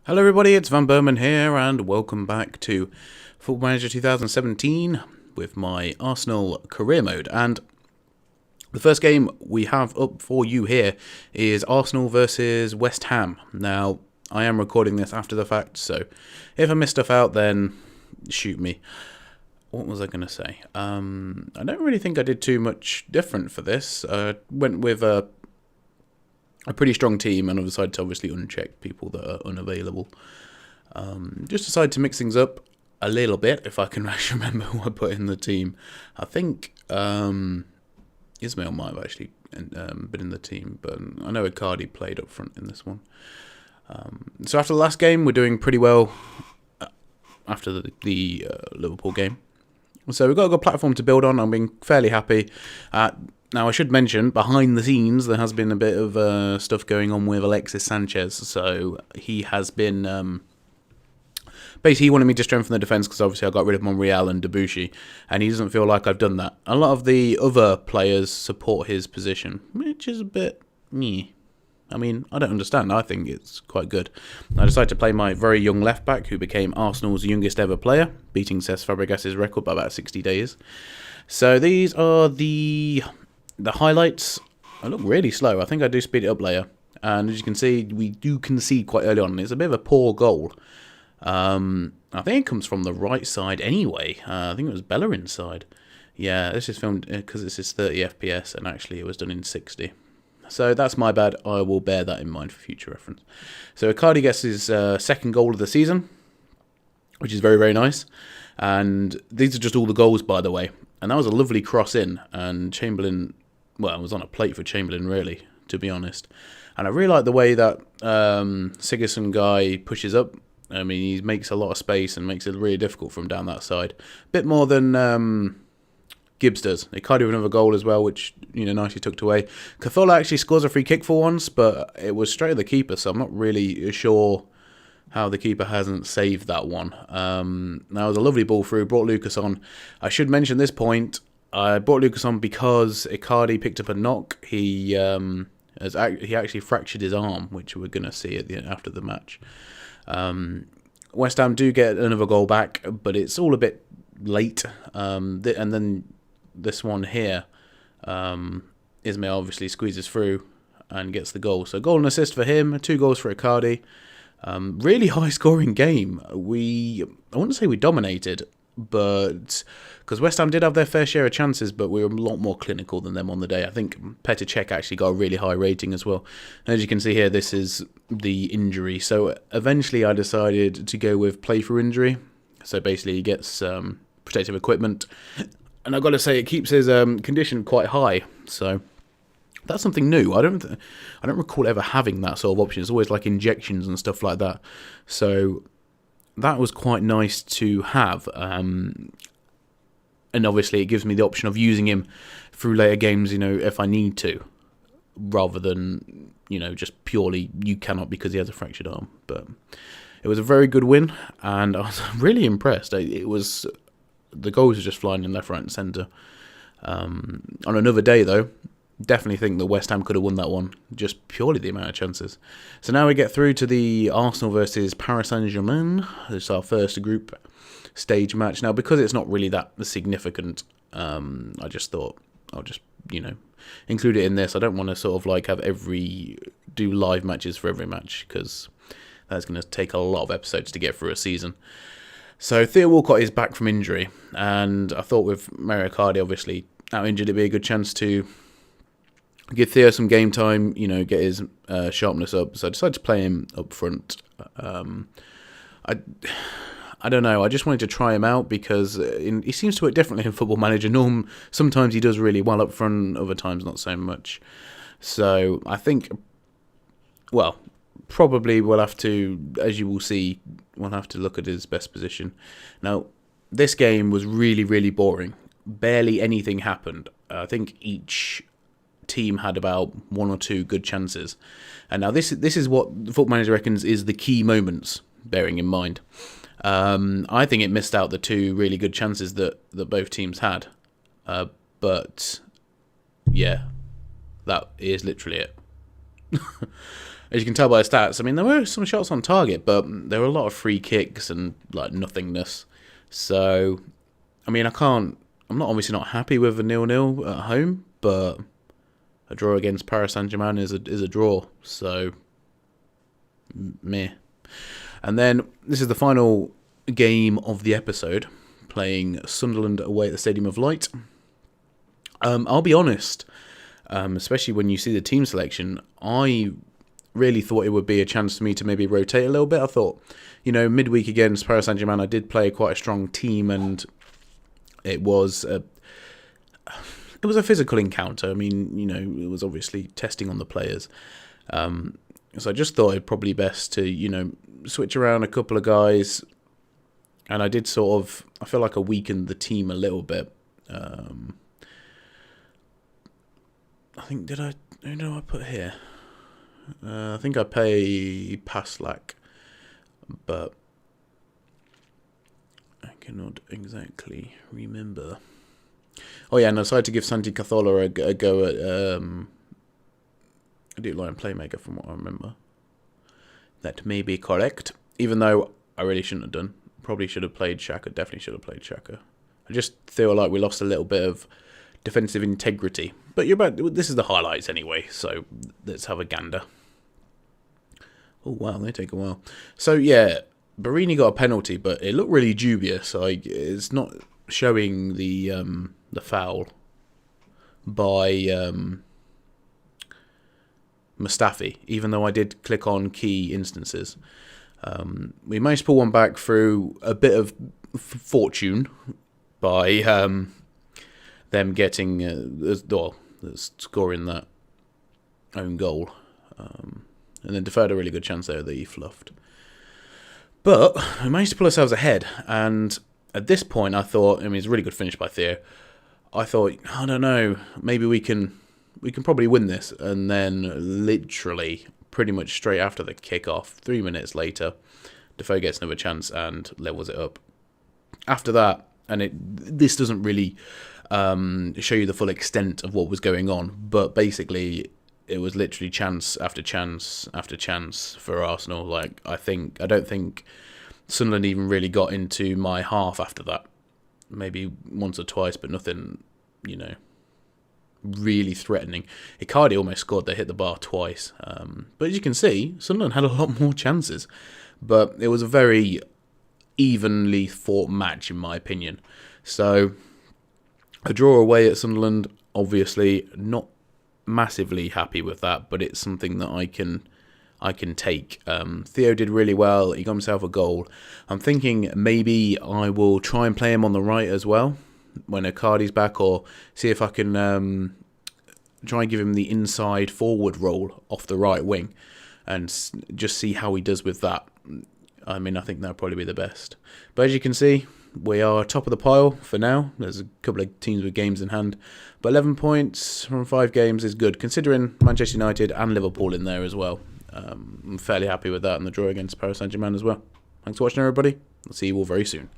Hello everybody, it's vanburman here and welcome back to Football Manager 2017 with my Arsenal career mode. And the first game we have up for you here is Arsenal versus West Ham. Now, I am recording this after the fact, so if I miss stuff out then shoot me. What was I going to say? I don't really think I did too much different for this. I went with a pretty strong team, and I've decided to obviously uncheck people that are unavailable. Just decided to mix things up a little bit, if I can actually remember who I put in the team. I think Ismail might have actually been in the team, but I know Icardi played up front in this one. So after the last game, we're doing pretty well after the Liverpool game. So we've got a good platform to build on. I'm being fairly happy. Now, I should mention, behind the scenes, there has been a bit of stuff going on with Alexis Sanchez. So he has been... basically, he wanted me to strengthen the defence because obviously I got rid of Monreal and Debuchy. And he doesn't feel like I've done that. A lot of the other players support his position, which is a bit... meh. I mean, I don't understand. I think it's quite good. I decided to play my very young left-back, who became Arsenal's youngest ever player, beating Cesc Fabregas' record by about 60 days. So these are the highlights. I look really slow. I think I do speed it up later. And as you can see, we do concede quite early on. It's a bit of a poor goal. I think it comes from the right side anyway. I think it was Bellerin's side. Yeah, this is filmed because this is 30 FPS, and actually it was done in 60. So that's my bad. I will bear that in mind for future reference. So Icardi gets his second goal of the season, which is very, very nice. And these are just all the goals, by the way. And that was a lovely cross in. And Chamberlain, well, it was on a plate for Chamberlain, really, to be honest. And I really like the way that Sigurdsson guy pushes up. I mean, he makes a lot of space and makes it really difficult for him down that side. A bit more than... Gibbs does. Icardi with another goal as well, which, nicely tucked away. Cazorla actually scores a free kick for once, but it was straight at the keeper, so I'm not really sure how the keeper hasn't saved that one. That was a lovely ball through, brought Lucas on. I should mention this point, I brought Lucas on because Icardi picked up a knock. He actually fractured his arm, which we're going to see after the match. West Ham do get another goal back, but it's all a bit late, and then this one here, Ismail obviously squeezes through and gets the goal. So goal and assist for him, 2 goals for Icardi. Really high scoring game. I wouldn't say we dominated, but because West Ham did have their fair share of chances, but we were a lot more clinical than them on the day. I think Petr Cech actually got a really high rating as well. And as you can see here, this is the injury. So eventually I decided to go with play for injury. So basically he gets protective equipment. And I've got to say, it keeps his condition quite high. So that's something new. I don't recall ever having that sort of option. It's always like injections and stuff like that. So that was quite nice to have. And obviously it gives me the option of using him through later games, if I need to. Rather than, just purely you cannot because he has a fractured arm. But it was a very good win. And I was really impressed. The goals are just flying in left, right and centre. On another day, though, definitely think that West Ham could have won that one, just purely the amount of chances. So now we get through to the Arsenal versus Paris Saint-Germain. This is our first group stage match. Now, because it's not really that significant, I just thought I'll just, include it in this. I don't want to sort of like do live matches for every match, because that's going to take a lot of episodes to get through a season. So Theo Walcott is back from injury, and I thought with Mario Icardi obviously out injured, it'd be a good chance to give Theo some game time, get his sharpness up. So I decided to play him up front. I don't know, I just wanted to try him out because he seems to work differently in Football Manager. Sometimes he does really well up front, other times not so much. So I think, probably we'll have to, as you will see, we'll have to look at his best position. Now, this game was really, really boring. Barely anything happened. I think each team had about 1 or 2 good chances. And now this is what Football Manager reckons is the key moments, bearing in mind. I think it missed out the 2 really good chances that both teams had. But, yeah, that is literally it. as you can tell by the stats, I mean, there were some shots on target, but there were a lot of free kicks and like nothingness. So, I mean, I'm not obviously not happy with a 0-0 at home, but a draw against Paris Saint-Germain is a draw. So, meh. And then this is the final game of the episode, playing Sunderland away at the Stadium of Light. I'll be honest, especially when you see the team selection, I really thought it would be a chance for me to maybe rotate a little bit. I thought, midweek against Paris Saint-Germain, I did play quite a strong team, and it was a physical encounter. I mean, it was obviously testing on the players. So I just thought it'd probably best to, switch around a couple of guys. And I did I feel like I weakened the team a little bit. I think, who did I put here? I think I pay Paslak, but I cannot exactly remember. Oh yeah, and I decided to give Santi Cazorla a go at a deep line playmaker from what I remember. That may be correct, even though I really shouldn't have done. Probably should have played Xhaka, definitely should have played Xhaka. I just feel like we lost a little bit of defensive integrity. But this is the highlights anyway, so let's have a gander. Oh wow, they take a while. So yeah, Barini got a penalty, but it looked really dubious. Like, it's not showing the foul by Mustafi, even though I did click on key instances. We managed to pull one back through a bit of fortune by them getting scoring that own goal, and then deferred a really good chance there that he fluffed. But we managed to pull ourselves ahead, and at this point I thought, it's a really good finish by Theo. I thought, I don't know, maybe we can probably win this, and then literally pretty much straight after the kick-off, 3 minutes later, Defoe gets another chance and levels it up. After that, and this doesn't really show you the full extent of what was going on, but basically it was literally chance after chance after chance for Arsenal. Like, I don't think Sunderland even really got into my half after that. Maybe once or twice, but nothing, really threatening. Icardi almost scored. They hit the bar twice. But as you can see, Sunderland had a lot more chances. But it was a very evenly fought match, in my opinion. So, a draw away at Sunderland, obviously not massively happy with that, but it's something that I can take. Theo did really well. He got himself a goal. I'm thinking maybe I will try and play him on the right as well when Icardi's back, or see if I can try and give him the inside forward role off the right wing and just see how he does with that. I think that'll probably be the best. But as you can see, we are top of the pile for now. There's a couple of teams with games in hand. But 11 points from 5 games is good, considering Manchester United and Liverpool in there as well. I'm fairly happy with that, and the draw against Paris Saint-Germain as well. Thanks for watching, everybody. I'll see you all very soon.